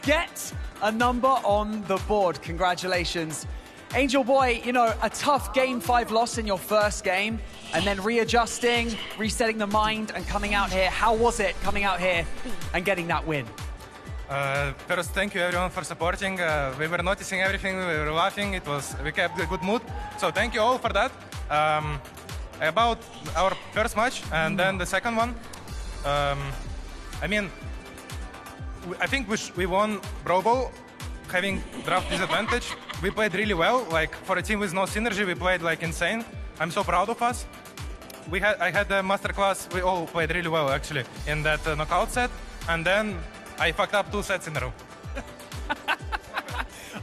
Get a number on the board. Congratulations. Angel Boy, you know, a tough Game 5 loss in your first game, and then readjusting, resetting the mind, and coming out here. How was it coming out here and getting that win? First, thank you everyone for supporting. We were noticing everything, we were laughing, we kept a good mood. So thank you all for that. About our first match and then the second one, I mean, I think we won Brawl, having draft disadvantage. We played really well. Like for a team with no synergy, we played like insane. I'm so proud of us. I had a masterclass. We all played really well actually in that knockout set, and then I fucked up 2 sets in a row.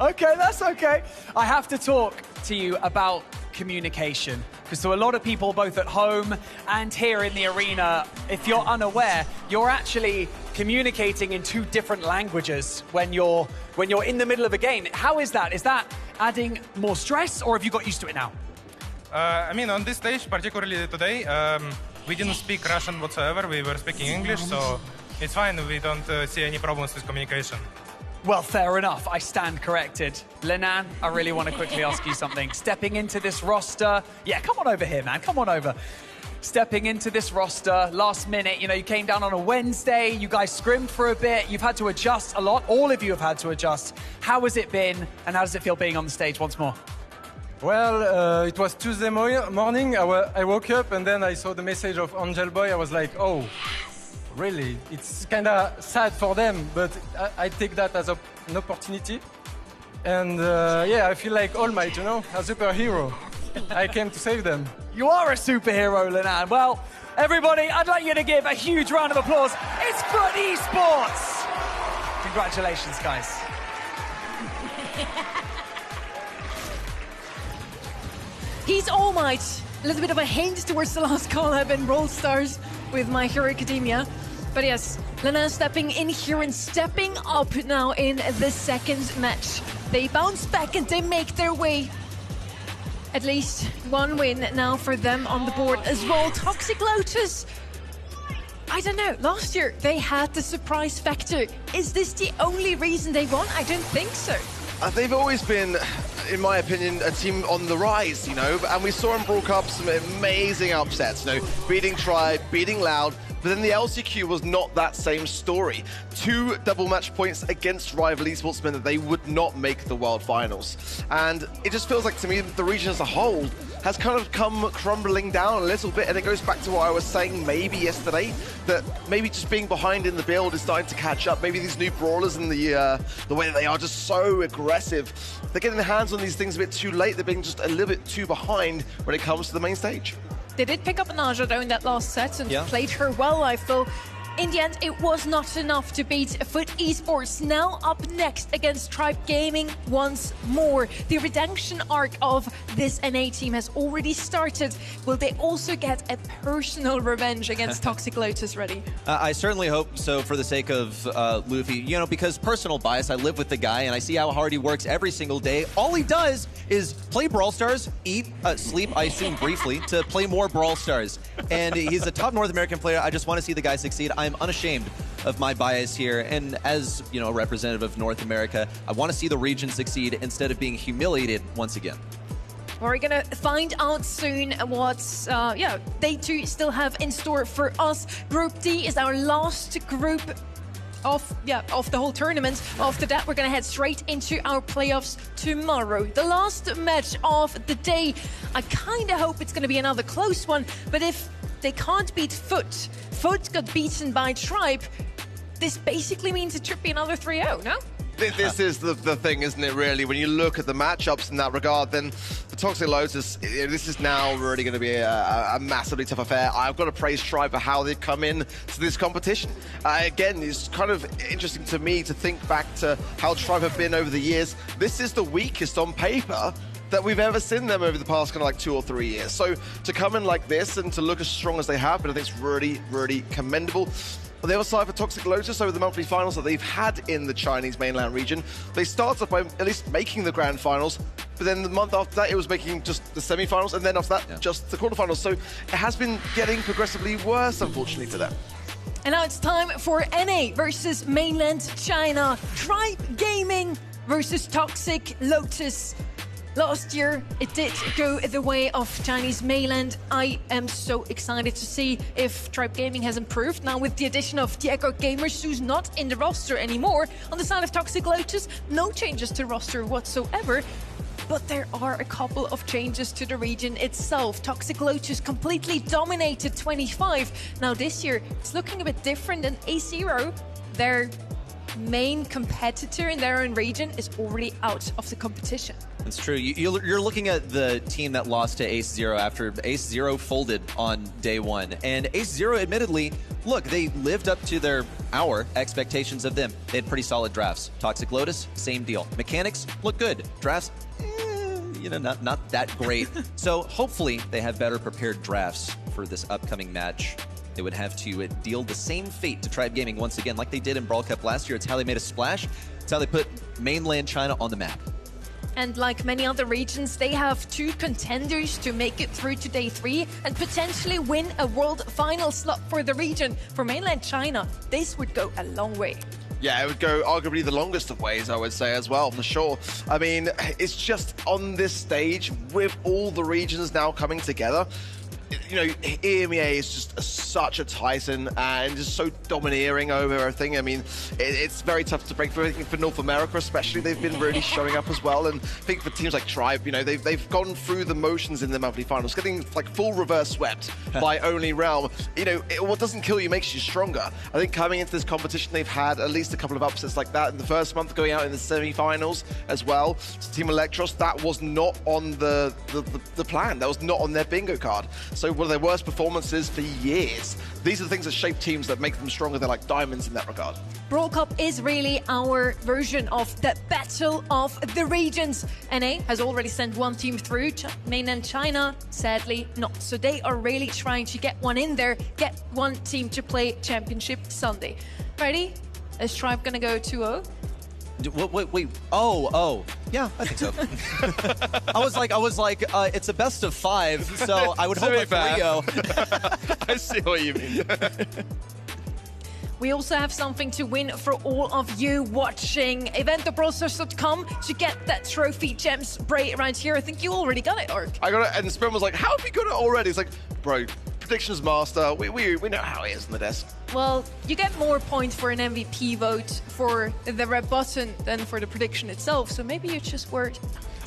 Okay, that's okay. I have to talk to you about communication, because to a lot of people, both at home and here in the arena, if you're unaware, you're actually communicating in 2 different languages when you're in the middle of a game. How is that? Is that adding more stress, or have you got used to it now? I mean, on this stage, particularly today, we didn't speak Russian whatsoever. We were speaking English, so it's fine. We don't see any problems with communication. Well, fair enough. I stand corrected. Lenan, I really want to quickly ask you something. Stepping into this roster, yeah, come on over here, man. Come on over. Stepping into this roster, last minute, you know, you came down on a Wednesday, you guys scrimmed for a bit, you've had to adjust a lot, all of you have had to adjust. How has it been, and how does it feel being on the stage once more? Well, it was Tuesday morning, I woke up and then I saw the message of Angel Boy. I was like, oh, really? It's kind of sad for them, but I take that as an opportunity. And yeah, I feel like All Might, you know, a superhero. I came to save them. You are a superhero, Lenan. Well, everybody, I'd like you to give a huge round of applause. It's FUT Esports. Congratulations, guys. He's All Might. A little bit of a hint towards the last collab in Brawl Stars with My Hero Academia. But yes, Lenan stepping in here and stepping up now in the second match. They bounce back and they make their way. At least 1 win now for them on the board as well. Toxic Lotus, I don't know, last year they had the surprise factor. Is this the only reason they won? I don't think so. They've always been, in my opinion, a team on the rise, you know, and we saw in Brawl Cup some amazing upsets, you know, beating Tribe, beating Loud, but then the LCQ was not that same story. 2 double match points against rival esports meant that they would not make the World Finals. And it just feels like, to me, the region as a whole has kind of come crumbling down a little bit, and it goes back to what I was saying maybe yesterday, that maybe just being behind in the build is starting to catch up. Maybe these new brawlers and the way that they are just so aggressive, they're getting their hands on these things a bit too late. They're being just a little bit too behind when it comes to the main stage. They did pick up Naja though in that last set and played her well, I feel. In the end, it was not enough to beat FUT Esports. Now up next against Tribe Gaming once more. The redemption arc of this NA team has already started. Will they also get a personal revenge against Toxic Lotus ready? I certainly hope so, for the sake of Luffy. You know, because personal bias, I live with the guy and I see how hard he works every single day. All he does is play Brawl Stars, eat, sleep, I assume briefly, to play more Brawl Stars. And he's a top North American player. I just want to see the guy succeed. I'm unashamed of my bias here, and as you know, a representative of North America, I want to see the region succeed instead of being humiliated once again. We're gonna find out soon what's they too still have in store for us. Group D is our last group of the whole tournament. After that, we're gonna head straight into our playoffs tomorrow. The last match of the day. I kind of hope it's gonna be another close one, but if they can't beat FUT got beaten by Tribe, this basically means it should be another 3-0, no? This is the thing, isn't it, really? When you look at the matchups in that regard, then the Toxic Lotus, this is now really going to be a massively tough affair. I've got to praise Tribe for how they've come in to this competition. Again, it's kind of interesting to me to think back to how Tribe have been over the years. This is the weakest on paper that we've ever seen them over the past kind of like 2 or 3 years. So to come in like this and to look as strong as they have, but I think it's really, really commendable. On the other side for Toxic Lotus, over the monthly finals that they've had in the Chinese mainland region, they started by at least making the grand finals, but then the month after that, it was making just the semi-finals, and then after that, just the quarterfinals. So it has been getting progressively worse, unfortunately, for them. And now it's time for NA versus mainland China. Tribe Gaming versus Toxic Lotus. Last year, it did go the way of Chinese mainland. I am so excited to see if Tribe Gaming has improved. Now with the addition of Diego Gamers, who's not in the roster anymore. On the side of Toxic Lotus, no changes to roster whatsoever. But there are a couple of changes to the region itself. Toxic Lotus completely dominated 25. Now this year, it's looking a bit different, and A0, their main competitor in their own region, is already out of the competition. It's true. You're looking at the team that lost to Ace Zero after Ace Zero folded on day one. And Ace Zero, admittedly, look, they lived up to our expectations of them. They had pretty solid drafts. Toxic Lotus, same deal. Mechanics look good. Drafts, not that great. So hopefully they have better prepared drafts for this upcoming match. They would have to deal the same fate to Tribe Gaming once again, like they did in Brawl Cup last year. It's how they made a splash. It's how they put mainland China on the map. And like many other regions, they have 2 contenders to make it through to day 3 and potentially win a world final slot for the region. For mainland China, this would go a long way. Yeah, it would go arguably the longest of ways, I would say, as well, for sure. I mean, it's just on this stage, with all the regions now coming together, EMEA is just such a titan and just so domineering over everything. I mean, it's very tough to break through. I think for North America especially, they've been really showing up as well. And I think for teams like Tribe, they've gone through the motions in the monthly finals, getting like full reverse swept by Only Realm. What doesn't kill you makes you stronger. I think coming into this competition, they've had at least a couple of upsets like that in the first month, going out in the semi-finals as well. So Team Electros, that was not on the plan. That was not on their bingo card. So one of their worst performances for years. These are the things that shape teams that make them stronger. They're like diamonds in that regard. Brawl Cup is really our version of the battle of the regions. NA has already sent 1 team through. Mainland China, sadly, not. So they are really trying to get one in there, get 1 team to play Championship Sunday. Ready? Is Tribe gonna go 2-0? Wait. Oh. Yeah, I think so. I was like, it's a best of 5, so I would hope like 3-0. I see what you mean. We also have something to win for all of you watching. EventTheBrawlstars.com to get that trophy gem spray right here. I think you already got it, Ark. I got it, and Spin was like, how have you got it already? It's like, bro, predictions master, we know how it is on the desk. Well, you get more points for an MVP vote for the red button than for the prediction itself, so maybe you just were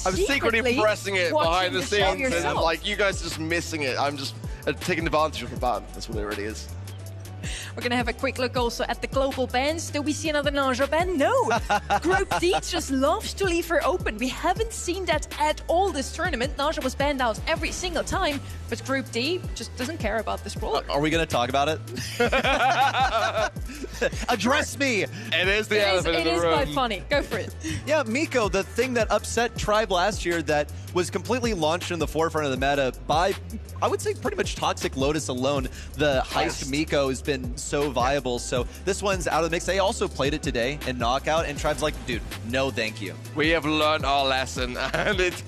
I'm secretly pressing it behind the scenes, and like, you guys are just missing it. I'm just taking advantage of the button. That's what it really is. We're going to have a quick look also at the global bans. Do we see another Naja ban? No. Group D just loves to leave her open. We haven't seen that at all this tournament. Naja was banned out every single time, but Group D just doesn't care about this brawler. Are we going to talk about it? Address me. It is the elephant in the room. It is quite funny. Go for it. Yeah, Miko, the thing that upset Tribe last year that was completely launched in the forefront of the meta by, I would say, pretty much Toxic Lotus alone. The heist Miko has been so viable. So this one's out of the mix. They also played it today in Knockout, and Tribe's like, dude, no thank you. We have learned our lesson, and it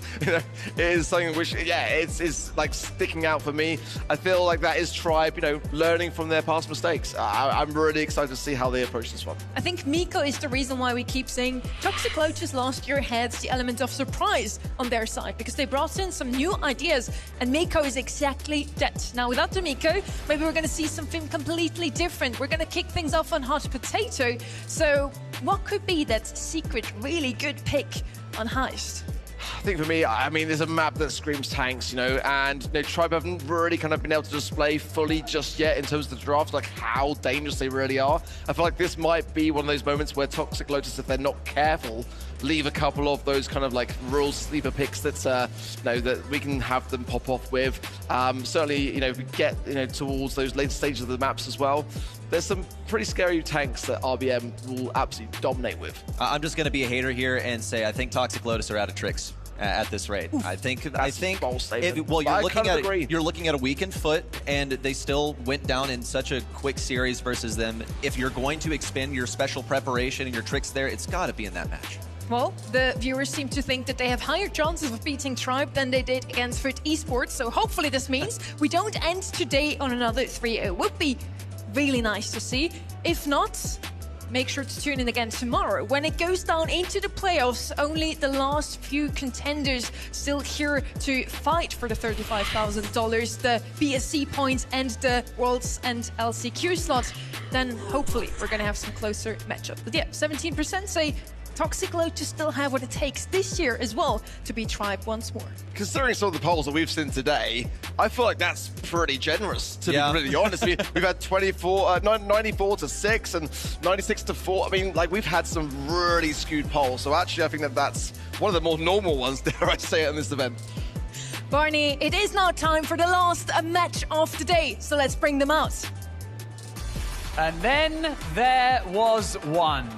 is something which, yeah, it's like sticking out for me. I feel like that is Tribe, learning from their past mistakes. I'm really excited to see how they approach this one. I think Miko is the reason why we keep saying Toxic Lotus last year had the element of surprise on their side, because they brought in some new ideas, and Miko is exactly that. Now, without the Miko, maybe we're going to see something completely different. We're going to kick things off on Hot Potato. So what could be that secret, really good pick on Heist? I think for me, I mean, there's a map that screams tanks, and Tribe haven't really kind of been able to display fully just yet in terms of the draft, like how dangerous they really are. I feel like this might be one of those moments where Toxic Lotus, if they're not careful, leave a couple of those kind of like rules sleeper picks that's that we can have them pop off with. Certainly, if we get towards those later stages of the maps as well, there's some pretty scary tanks that RBM will absolutely dominate with. I'm just going to be a hater here and say I think Toxic Lotus are out of tricks at this rate. Oof, I think bold statement. You're looking at a weakened foot, and they still went down in such a quick series versus them. If you're going to expend your special preparation and your tricks there, it's got to be in that match. Well, the viewers seem to think that they have higher chances of beating Tribe than they did against Fit Esports, so hopefully this means we don't end today on another 3-0. Would be Really nice to see. If not, make sure to tune in again tomorrow. When it goes down into the playoffs, only the last few contenders still here to fight for the $35,000, the BSC points and the Worlds and LCQ slots. Then hopefully we're going to have some closer matchups. But yeah, 17% say Toxic Lotus still have what it takes this year as well to beat Tribe once more. Considering some of the polls that we've seen today, I feel like that's pretty generous, to be really honest. We've had 94 to 6 and 96 to 4. I mean, like, we've had some really skewed polls. So actually, I think that that's one of the more normal ones, dare I say it, in this event. Barney, it is now time for the last match of the day. So let's bring them out. And then there was one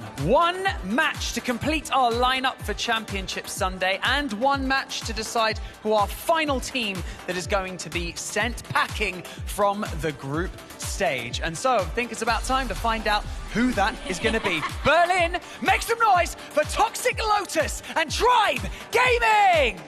match to complete our lineup for Championship Sunday, and one match to decide who our final team that is going to be sent packing from the group stage. And so I think it's about time to find out who that is going to be. Berlin, make some noise for Toxic Lotus and Tribe Gaming!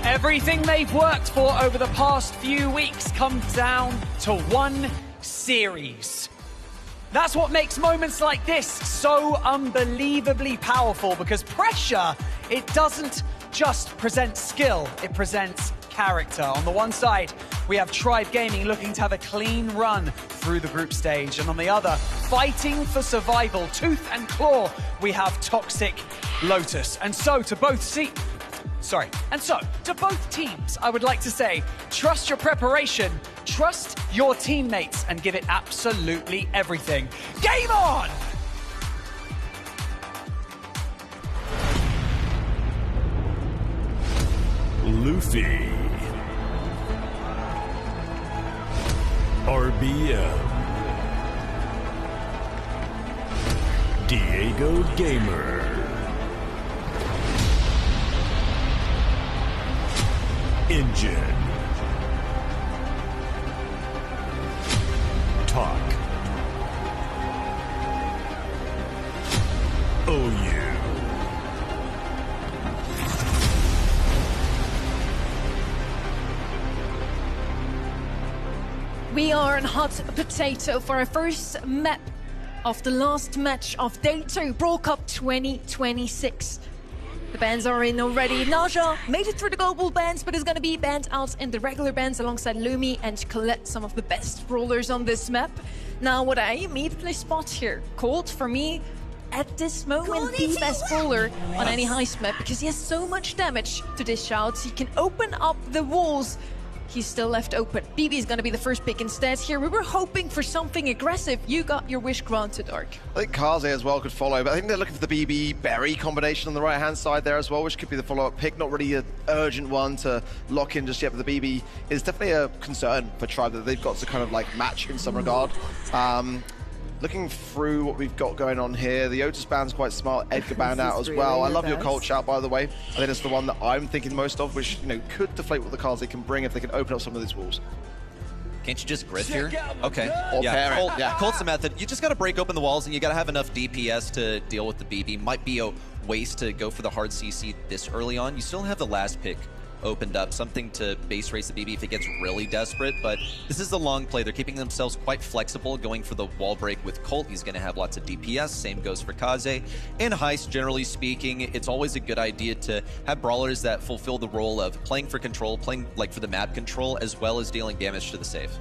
Everything they've worked for over the past few weeks comes down to one series. That's what makes moments like this so unbelievably powerful, because pressure, it doesn't just present skill, it presents character. On the one side, we have Tribe Gaming looking to have a clean run through the group stage, and on the other, fighting for survival, tooth and claw, we have Toxic Lotus. And so to both teams, I would like to say, trust your preparation, trust your teammates, and give it absolutely everything. Game on! Luffy, RBM, Diego Gamer, Engine, Talk, OU. We are on Hot Potato for our first map of the last match of Day 2, Brawl Cup 2026. The bans are in already. Naja made it through the global bans, but is going to be banned out in the regular bans alongside Lumi and Colette, some of the best brawlers on this map. Now, what I immediately spot here, Colt, for me, at this moment, the best brawler on any heist map, because he has so much damage to dish out. He can open up the walls. He's still left open. BB is going to be the first pick instead here. We were hoping for something aggressive. You got your wish granted, Ark. I think Kaze as well could follow, but I think they're looking for the BB Berry combination on the right-hand side there as well, which could be the follow-up pick. Not really an urgent one to lock in just yet, but the BB is definitely a concern for Tribe that they've got to kind of like match in some regard. Looking through what we've got going on here, the Otis band's quite smart, Edgar band out as well. I love your Colt shout, by the way. I think it's the one that I'm thinking most of, which, you know, could deflate what the cards they can bring if they can open up some of these walls. Can't you just grit here? Okay. Or pair it. Colt's the method. You just got to break open the walls, and you got to have enough DPS to deal with the BB. Might be a waste to go for the hard CC this early on. You still have the last pick opened up, something to base race the BB if it gets really desperate, but this is the long play. They're keeping themselves quite flexible, going for the wall break with Colt. He's going to have lots of DPS. Same goes for Kaze. In Heist, generally speaking, it's always a good idea to have brawlers that fulfill the role of playing for control, playing like for the map control, as well as dealing damage to the safe.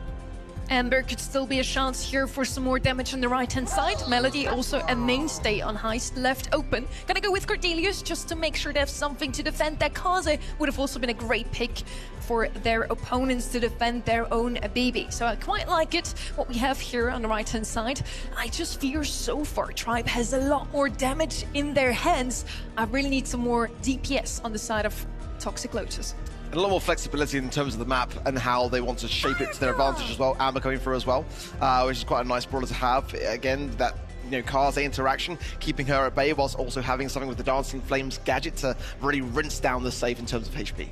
Amber could still be a chance here for some more damage on the right-hand side. Melody also a mainstay on Heist, left open. Gonna go with Cordelius just to make sure they have something to defend. That Kaze would have also been a great pick for their opponents to defend their own BB. So I quite like it, what we have here on the right-hand side. I just fear so far Tribe has a lot more damage in their hands. I really need some more DPS on the side of Toxic Lotus. And a lot more flexibility in terms of the map and how they want to shape it to their advantage as well. Amber coming through as well, which is quite a nice brawler to have. Again, that Kaze interaction, keeping her at bay whilst also having something with the Dancing Flames gadget to really rinse down the save in terms of HP.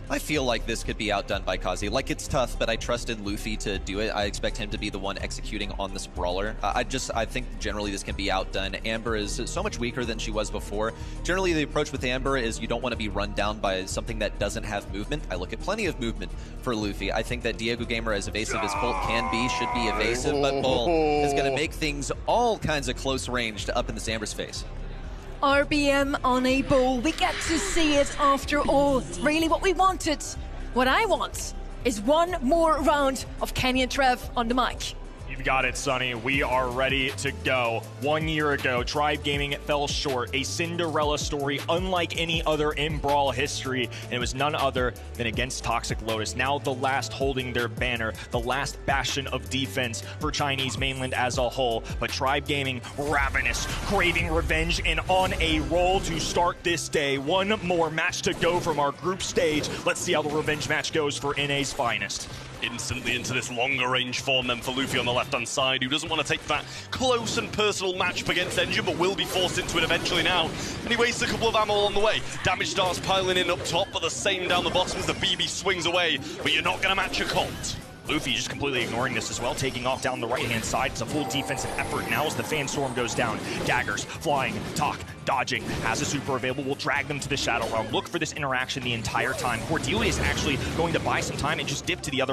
I feel like this could be outdone by Kaze. Like, it's tough, but I trusted Luffy to do it. I expect him to be the one executing on this brawler. I think generally this can be outdone. Amber is so much weaker than she was before. Generally, the approach with Amber is you don't want to be run down by something that doesn't have movement. I look at plenty of movement for Luffy. I think that Diego Gamer, as evasive as Colt can be, should be evasive, but Bull is going to make things all kinds of close range to up in this Amber's face. RBM on a Bull. We get to see it after all. Really what we wanted, what I want, is one more round of Kanye and Trev on the mic. You've got it, Sonny. We are ready to go. 1 year ago, Tribe Gaming fell short. A Cinderella story unlike any other in Brawl history. And it was none other than against Toxic Lotus. Now the last holding their banner. The last bastion of defense for Chinese mainland as a whole. But Tribe Gaming, ravenous, craving revenge, and on a roll to start this day. One more match to go from our group stage. Let's see how the revenge match goes for NA's finest. Instantly into this longer range form then for Luffy on the left-hand side, who doesn't want to take that close and personal matchup against Engine, but will be forced into it eventually now. And he wastes a couple of ammo on the way. Damage starts piling in up top, but the same down the bottom as the BB swings away. But you're not going to match a Colt. Luffy just completely ignoring this as well, taking off down the right-hand side. It's a full defensive effort now as the Fan Storm goes down. Daggers, flying, Talk, dodging, has a super available, will drag them to the Shadow Realm. Look for this interaction the entire time. Cordelia is actually going to buy some time and just dip to the other